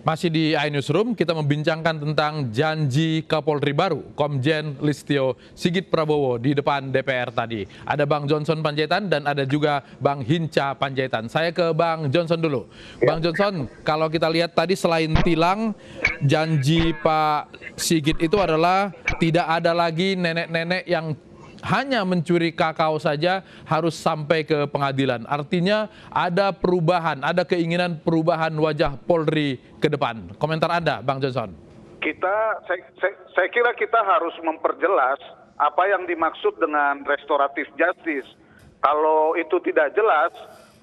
Masih di iNewsroom, kita membincangkan tentang janji Kapolri baru, Komjen Listio Sigit Prabowo di depan DPR tadi. Ada Bang Johnson Panjaitan dan ada juga Bang Hinca Panjaitan. Saya ke Bang Johnson dulu. Bang Johnson, kalau kita lihat tadi selain tilang, janji Pak Sigit itu adalah tidak ada lagi nenek-nenek yang hanya mencuri kakao saja harus sampai ke pengadilan. Artinya ada perubahan, ada keinginan perubahan wajah Polri ke depan. Komentar Anda, Bang Johnson. Saya kira kita harus memperjelas apa yang dimaksud dengan restoratif justice. Kalau itu tidak jelas,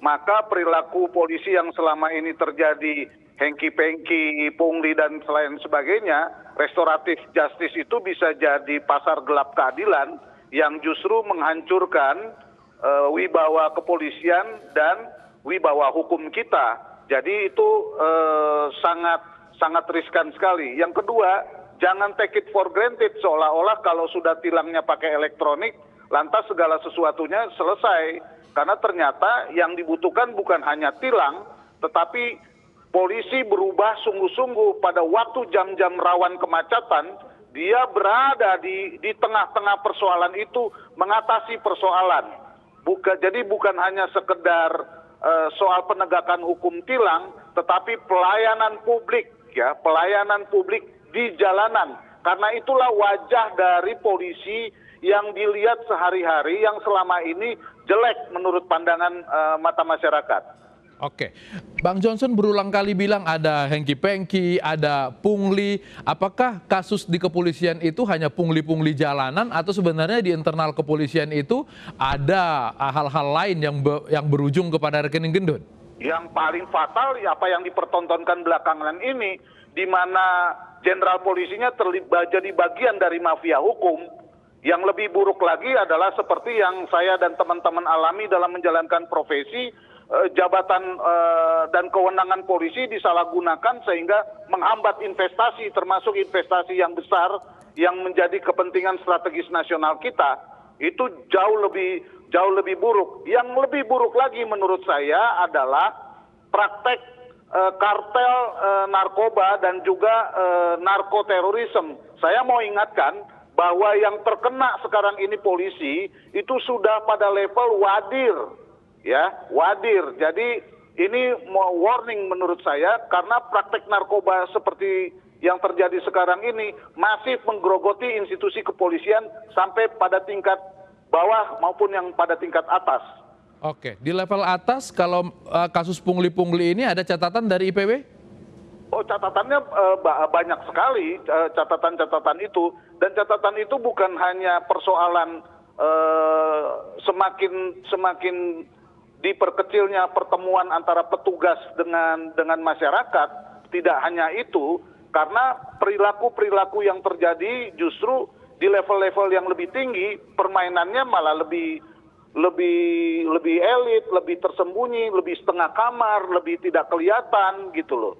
maka perilaku polisi yang selama ini terjadi hengki-pengki, pungli dan lain sebagainya, restoratif justice itu bisa jadi pasar gelap keadilan yang justru menghancurkan wibawa kepolisian dan wibawa hukum kita. Jadi itu sangat riskan sekali. Yang kedua, jangan take it for granted seolah-olah kalau sudah tilangnya pakai elektronik, lantas segala sesuatunya selesai. Karena ternyata yang dibutuhkan bukan hanya tilang, tetapi polisi berubah sungguh-sungguh pada waktu jam-jam rawan kemacetan. Dia berada di tengah-tengah persoalan itu, mengatasi persoalan. Jadi bukan hanya sekedar soal penegakan hukum tilang, tetapi pelayanan publik, ya, pelayanan publik di jalanan. Karena itulah wajah dari polisi yang dilihat sehari-hari yang selama ini jelek menurut pandangan mata masyarakat. Oke, Bang Johnson berulang kali bilang ada hengki-pengki, ada pungli. Apakah kasus di kepolisian itu hanya pungli-pungli jalanan atau sebenarnya di internal kepolisian itu ada hal-hal lain yang berujung kepada rekening gendut? Yang paling fatal apa yang dipertontonkan belakangan ini, di mana jenderal polisinya terlibat jadi bagian dari mafia hukum. Yang lebih buruk lagi adalah seperti yang saya dan teman-teman alami dalam menjalankan profesi, jabatan dan kewenangan polisi disalahgunakan sehingga menghambat investasi, termasuk investasi yang besar yang menjadi kepentingan strategis nasional kita. Itu jauh lebih buruk. Yang lebih buruk lagi menurut saya adalah praktek kartel narkoba dan juga narkoterorisme. Saya mau ingatkan bahwa yang terkena sekarang ini polisi itu sudah pada level wadir. Ya, wadir. Jadi ini mau warning menurut saya karena praktek narkoba seperti yang terjadi sekarang ini masih menggerogoti institusi kepolisian sampai pada tingkat bawah maupun yang pada tingkat atas. Oke, di level atas kalau kasus pungli-pungli ini ada catatan dari IPW? Oh, catatannya banyak sekali catatan-catatan itu, dan catatan itu bukan hanya persoalan semakin diperkecilnya pertemuan antara petugas dengan masyarakat. Tidak hanya itu, karena perilaku-perilaku yang terjadi justru di level-level yang lebih tinggi, permainannya malah lebih elit, lebih tersembunyi, lebih setengah kamar, lebih tidak kelihatan gitu loh.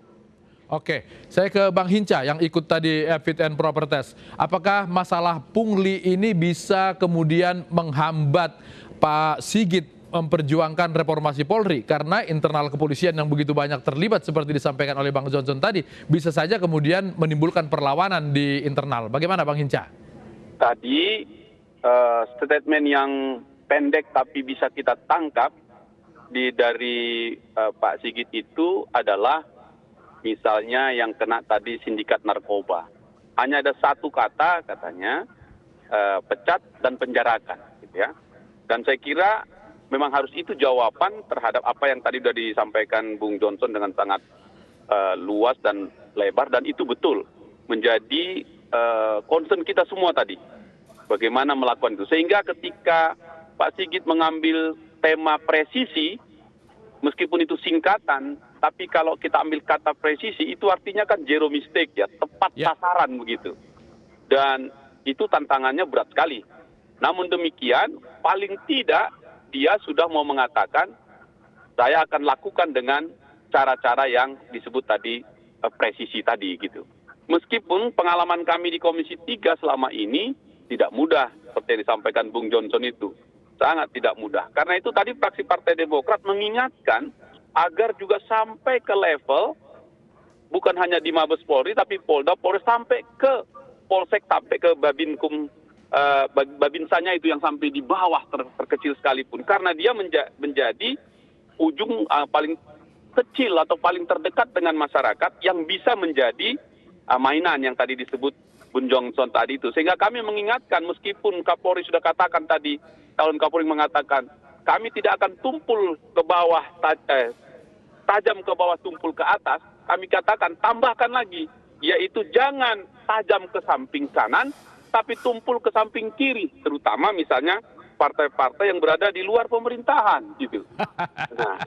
Oke, saya ke Bang Hinca yang ikut tadi fit and proper test. Apakah masalah pungli ini bisa kemudian menghambat Pak Sigit memperjuangkan reformasi Polri? Karena internal kepolisian yang begitu banyak terlibat seperti disampaikan oleh Bang Johnson tadi, bisa saja kemudian menimbulkan perlawanan di internal. Bagaimana Bang Hinca? Tadi statement yang pendek tapi bisa kita tangkap dari Pak Sigit itu adalah misalnya yang kena tadi sindikat narkoba. Hanya ada satu kata katanya, pecat dan penjarakan, gitu ya. Dan saya kira memang harus itu jawaban terhadap apa yang tadi sudah disampaikan Bung Johnson dengan sangat luas dan lebar, dan itu betul menjadi concern kita semua tadi. Bagaimana melakukan itu. Sehingga ketika Pak Sigit mengambil tema presisi, meskipun itu singkatan, tapi kalau kita ambil kata presisi itu artinya kan zero mistake, ya, tepat sasaran begitu. Dan itu tantangannya berat sekali. Namun demikian, paling tidak dia sudah mau mengatakan, saya akan lakukan dengan cara-cara yang disebut tadi presisi tadi gitu. Meskipun pengalaman kami di Komisi 3 selama ini tidak mudah, seperti yang disampaikan Bung Johnson itu. Sangat tidak mudah. Karena itu tadi fraksi Partai Demokrat mengingatkan agar juga sampai ke level bukan hanya di Mabes Polri, tapi Polda, Polres, sampai ke Polsek, sampai ke Babinkum, Babinsanya itu yang sampai di bawah terkecil sekalipun. Karena dia menjadi ujung paling kecil atau paling terdekat dengan masyarakat yang bisa menjadi mainan yang tadi disebut Bung Johnson tadi itu. Sehingga kami mengingatkan, meskipun Kapolri sudah katakan tadi, Calon Kapolri mengatakan, kami tidak akan tumpul ke bawah, tajam ke bawah, tumpul ke atas. Kami katakan, tambahkan lagi, yaitu jangan tajam ke samping kanan, tapi tumpul ke samping kiri, terutama misalnya partai-partai yang berada di luar pemerintahan, gitu. Nah,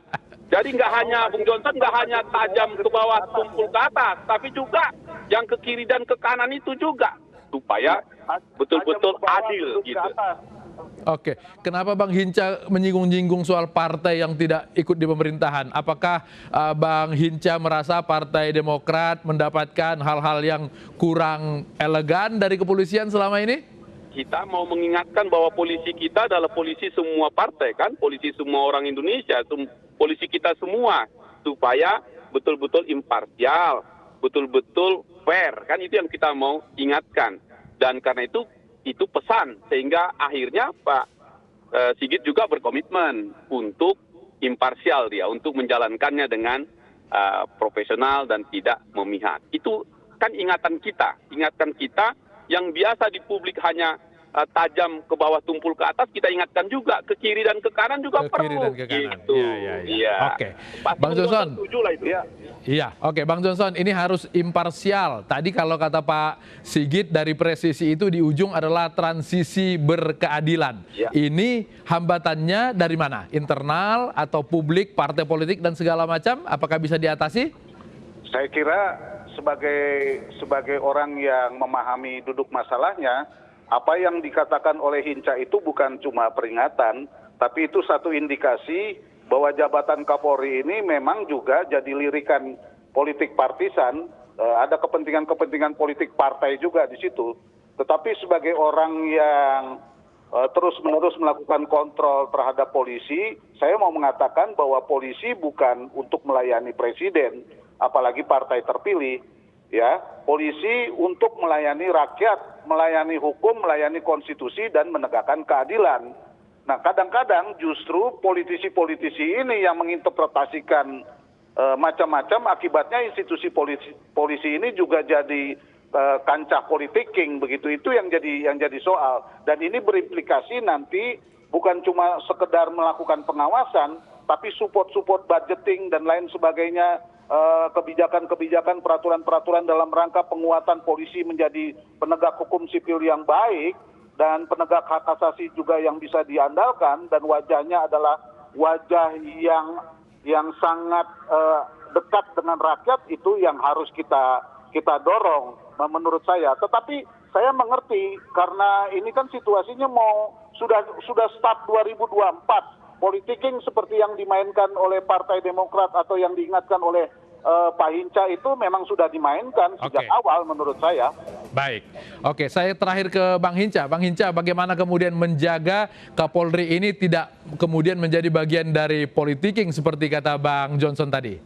jadi nggak hanya Bung Johnson, nggak hanya tajam ke bawah, tumpul ke atas, tapi juga yang ke kiri dan ke kanan itu juga, supaya betul-betul adil, gitu. Oke, kenapa Bang Hinca menyinggung-nyinggung soal partai yang tidak ikut di pemerintahan? Apakah Bang Hinca merasa Partai Demokrat mendapatkan hal-hal yang kurang elegan dari kepolisian selama ini? Kita mau mengingatkan bahwa polisi kita adalah polisi semua partai, kan? Polisi semua orang Indonesia, polisi kita semua, supaya betul-betul imparsial, betul-betul fair, kan? Itu yang kita mau ingatkan. Dan karena itu pesan, sehingga akhirnya Pak Sigit juga berkomitmen untuk imparsial dia, untuk menjalankannya dengan profesional dan tidak memihak. Itu kan ingatan kita yang biasa di publik hanya tajam ke bawah, tumpul ke atas, kita ingatkan juga ke kiri dan ke kanan juga ke kiri perlu. dan ke kanan. Gitu. Iya. Oke, Pasti Bang Johnson. setuju lah itu. Iya, oke, Bang Johnson, ini harus imparsial. Tadi kalau kata Pak Sigit, dari presisi itu di ujung adalah transisi berkeadilan. Ya. Ini hambatannya dari mana? Internal atau publik, partai politik dan segala macam? Apakah bisa diatasi? Saya kira sebagai orang yang memahami duduk masalahnya, apa yang dikatakan oleh Hinca itu bukan cuma peringatan, tapi itu satu indikasi bahwa jabatan Kapolri ini memang juga jadi lirikan politik partisan, ada kepentingan-kepentingan politik partai juga di situ. Tetapi sebagai orang yang terus-menerus melakukan kontrol terhadap polisi, saya mau mengatakan bahwa polisi bukan untuk melayani presiden, apalagi partai terpilih. Ya, polisi untuk melayani rakyat, melayani hukum, melayani konstitusi, dan menegakkan keadilan. Nah, kadang-kadang justru politisi-politisi ini yang menginterpretasikan macam-macam, akibatnya institusi polisi ini juga jadi kancah politiking, begitu. Itu yang jadi soal. Dan ini berimplikasi nanti bukan cuma sekedar melakukan pengawasan, tapi support budgeting dan lain sebagainya, kebijakan-kebijakan, peraturan-peraturan dalam rangka penguatan polisi menjadi penegak hukum sipil yang baik, dan penegak hak asasi juga yang bisa diandalkan, dan wajahnya adalah wajah yang sangat dekat dengan rakyat. Itu yang harus kita dorong menurut saya. Tetapi saya mengerti, karena ini kan situasinya sudah start 2024. Politiking seperti yang dimainkan oleh Partai Demokrat atau yang diingatkan oleh Pak Hinca itu memang sudah dimainkan sejak awal menurut saya. Baik, oke, saya terakhir ke Bang Hinca. Bang Hinca, bagaimana kemudian menjaga Kapolri ini tidak kemudian menjadi bagian dari politiking seperti kata Bang Johnson tadi?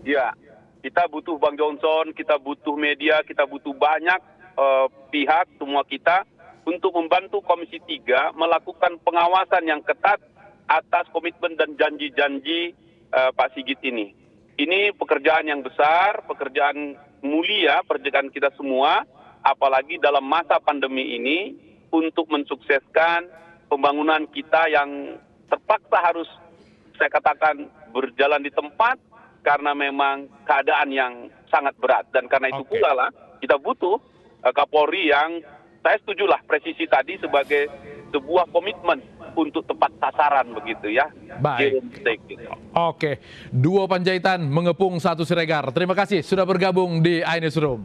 Ya, kita butuh Bang Johnson, kita butuh media, kita butuh banyak pihak, semua kita, untuk membantu Komisi 3 melakukan pengawasan yang ketat atas komitmen dan janji-janji Pak Sigit ini. Ini pekerjaan yang besar, pekerjaan mulia, pekerjaan kita semua, apalagi dalam masa pandemi ini, untuk mensukseskan pembangunan kita yang terpaksa harus, saya katakan, berjalan di tempat, karena memang keadaan yang sangat berat. Dan karena itu pula lah, kita butuh Kapolri yang, saya setujulah presisi tadi sebagai sebuah komitmen untuk tepat sasaran, begitu ya. Baik. Oke, duo Panjaitan mengepung satu Siregar. Terima kasih sudah bergabung di iNewsroom.